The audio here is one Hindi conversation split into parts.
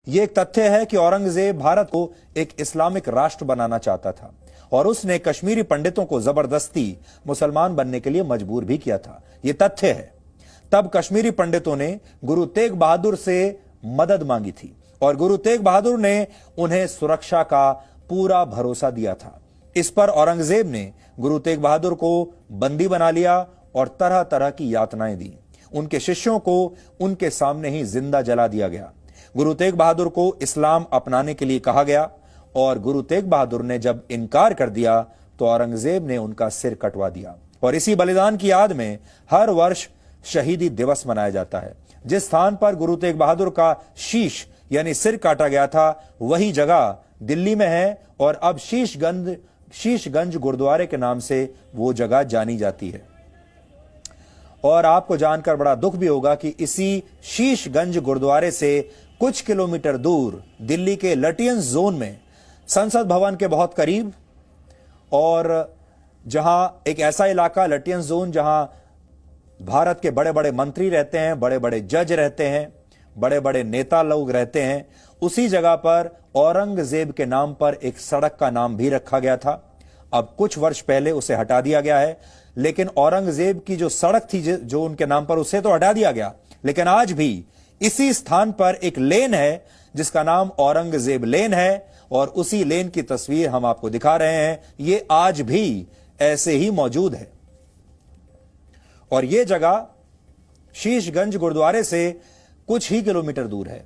ये एक तथ्य है कि औरंगजेब भारत को एक इस्लामिक राष्ट्र बनाना चाहता था और उसने कश्मीरी पंडितों को जबरदस्ती मुसलमान बनने के लिए मजबूर भी किया था। ये तथ्य है। तब कश्मीरी पंडितों ने गुरु तेग बहादुर से मदद मांगी थी और गुरु तेग बहादुर ने उन्हें सुरक्षा का पूरा भरोसा दिया था। इस पर औरंगजेब ने गुरु तेग बहादुर को बंदी बना लिया और तरह तरह की यातनाएं दी। उनके शिष्यों को उनके सामने ही जिंदा जला दिया गया। गुरु तेग बहादुर को इस्लाम अपनाने के लिए कहा गया और गुरु तेग बहादुर ने जब इनकार कर दिया तो औरंगजेब ने उनका सिर कटवा दिया। और इसी बलिदान की याद में हर वर्ष शहीदी दिवस मनाया जाता है। जिस स्थान पर गुरु तेग बहादुर का शीश यानी सिर काटा गया था वही जगह दिल्ली में है और अब शीशगंज गुरुद्वारे के नाम से वो जगह जानी जाती है। और आपको जानकर बड़ा दुख भी होगा कि इसी शीशगंज गुरुद्वारे से कुछ किलोमीटर दूर दिल्ली के लटियंस जोन में संसद भवन के बहुत करीब और जहां एक ऐसा इलाका लटियंस जोन जहां भारत के बड़े बड़े मंत्री रहते हैं, बड़े बड़े जज रहते हैं, बड़े बड़े नेता लोग रहते हैं, उसी जगह पर औरंगजेब के नाम पर एक सड़क का नाम भी रखा गया था। अब कुछ वर्ष पहले उसे हटा दिया गया है, लेकिन औरंगजेब की जो सड़क थी जो उनके नाम पर, उसे तो हटा दिया गया, लेकिन आज भी इसी स्थान पर एक लेन है जिसका नाम औरंगजेब लेन है और उसी लेन की तस्वीर हम आपको दिखा रहे हैं। ये आज भी ऐसे ही मौजूद है और यह जगह शीशगंज गुरुद्वारे से कुछ ही किलोमीटर दूर है।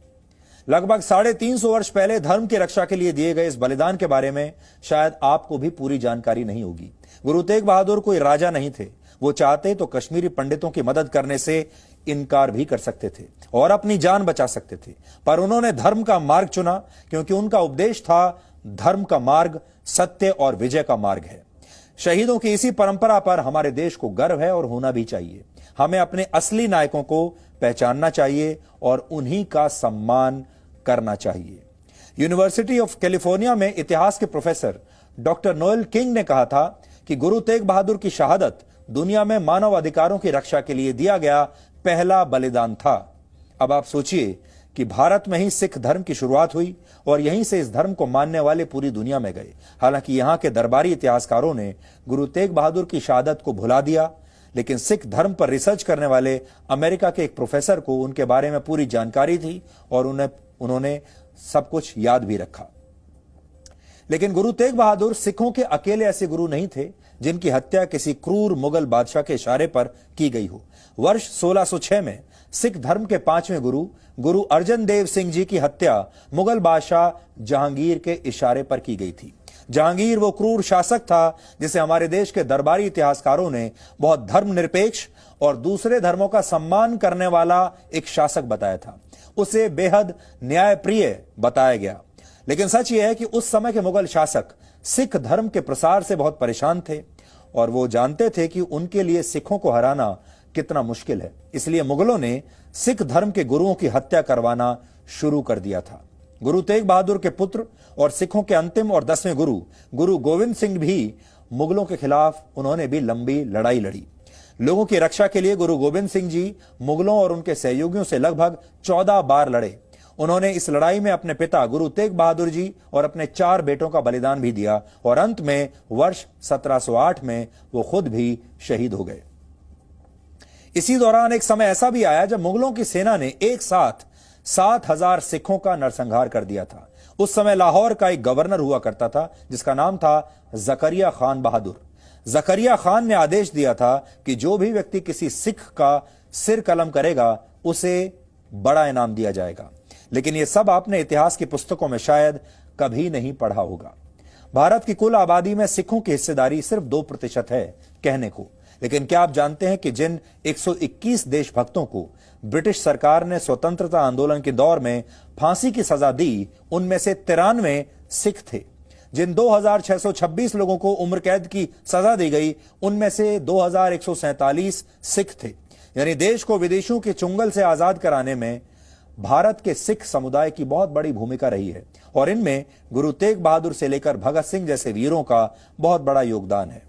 लगभग 350 वर्ष पहले धर्म की रक्षा के लिए दिए गए इस बलिदान के बारे में शायद आपको भी पूरी जानकारी नहीं होगी। गुरु तेग बहादुर कोई राजा नहीं थे। वो चाहते तो कश्मीरी पंडितों की मदद करने से इनकार भी कर सकते थे और अपनी जान बचा सकते थे, पर उन्होंने धर्म का मार्ग चुना क्योंकि उनका उपदेश था धर्म का मार्ग सत्य और विजय का मार्ग है। शहीदों की इसी परंपरा पर हमारे देश को गर्व है और होना भी चाहिए। हमें अपने असली नायकों को पहचानना चाहिए और उन्हीं का सम्मान करना चाहिए। यूनिवर्सिटी ऑफ कैलिफोर्निया में इतिहास के प्रोफेसर डॉक्टर नोएल किंग ने कहा था कि गुरु तेग बहादुर की शहादत दुनिया में मानव अधिकारों की रक्षा के लिए दिया गया पहला बलिदान था। अब आप सोचिए कि भारत में ही सिख धर्म की शुरुआत हुई और यहीं से इस धर्म को मानने वाले पूरी दुनिया में गए। हालांकि यहां के दरबारी इतिहासकारों ने गुरु तेग बहादुर की शहादत को भुला दिया, लेकिन सिख धर्म पर रिसर्च करने वाले अमेरिका के एक प्रोफेसर को उनके बारे में पूरी जानकारी थी और उन्होंने सब कुछ याद भी रखा। लेकिन गुरु तेग बहादुर सिखों के अकेले ऐसे गुरु नहीं थे जिनकी हत्या किसी क्रूर मुगल बादशाह के इशारे पर की गई हो। वर्ष 1606 में सिख धर्म के 5वें गुरु अर्जन देव सिंह जी की हत्या मुगल बादशाह जहांगीर के इशारे पर की गई थी। जहांगीर वो क्रूर शासक था जिसे हमारे देश के दरबारी इतिहासकारों ने बहुत धर्मनिरपेक्ष और दूसरे धर्मों का सम्मान करने वाला एक शासक बताया था। उसे बेहद न्यायप्रिय बताया गया। लेकिन सच यह है कि उस समय के मुगल शासक सिख धर्म के प्रसार से बहुत परेशान थे और वो जानते थे कि उनके लिए सिखों को हराना कितना मुश्किल है। इसलिए मुगलों ने सिख धर्म के गुरुओं की हत्या करवाना शुरू कर दिया था। गुरु तेग बहादुर के पुत्र और सिखों के अंतिम और 10वें गुरु गोविंद सिंह भी मुगलों के खिलाफ उन्होंने भी लंबी लड़ाई लड़ी। लोगों की रक्षा के लिए गुरु गोविंद सिंह जी मुगलों और उनके सहयोगियों से लगभग 14 बार लड़े। उन्होंने इस लड़ाई में अपने पिता गुरु तेग बहादुर जी और अपने 4 बेटों का बलिदान भी दिया और अंत में वर्ष 1708 में वो खुद भी शहीद हो गए। इसी दौरान एक समय ऐसा भी आया जब मुगलों की सेना ने एक साथ 7000 सिखों का नरसंहार कर दिया था। उस समय लाहौर का एक गवर्नर हुआ करता था जिसका नाम था जकरिया खान बहादुर। जकरिया खान ने आदेश दिया था कि जो भी व्यक्ति किसी सिख का सिर कलम करेगा उसे बड़ा इनाम दिया जाएगा। लेकिन यह सब आपने इतिहास की पुस्तकों में शायद कभी नहीं पढ़ा होगा। भारत की कुल आबादी में सिखों की हिस्सेदारी सिर्फ 2% है कहने को, लेकिन क्या आप जानते हैं कि जिन 121 देशभक्तों को ब्रिटिश सरकार ने स्वतंत्रता आंदोलन के दौर में फांसी की सजा दी, उनमें से 93 सिख थे। जिन 2626 लोगों को उम्र कैद की सजा दी गई, उनमें से 2147 सिख थे। यानी देश को विदेशियों के चुंगल से आजाद कराने में भारत के सिख समुदाय की बहुत बड़ी भूमिका रही है और इनमें गुरु तेग बहादुर से लेकर भगत सिंह जैसे वीरों का बहुत बड़ा योगदान है।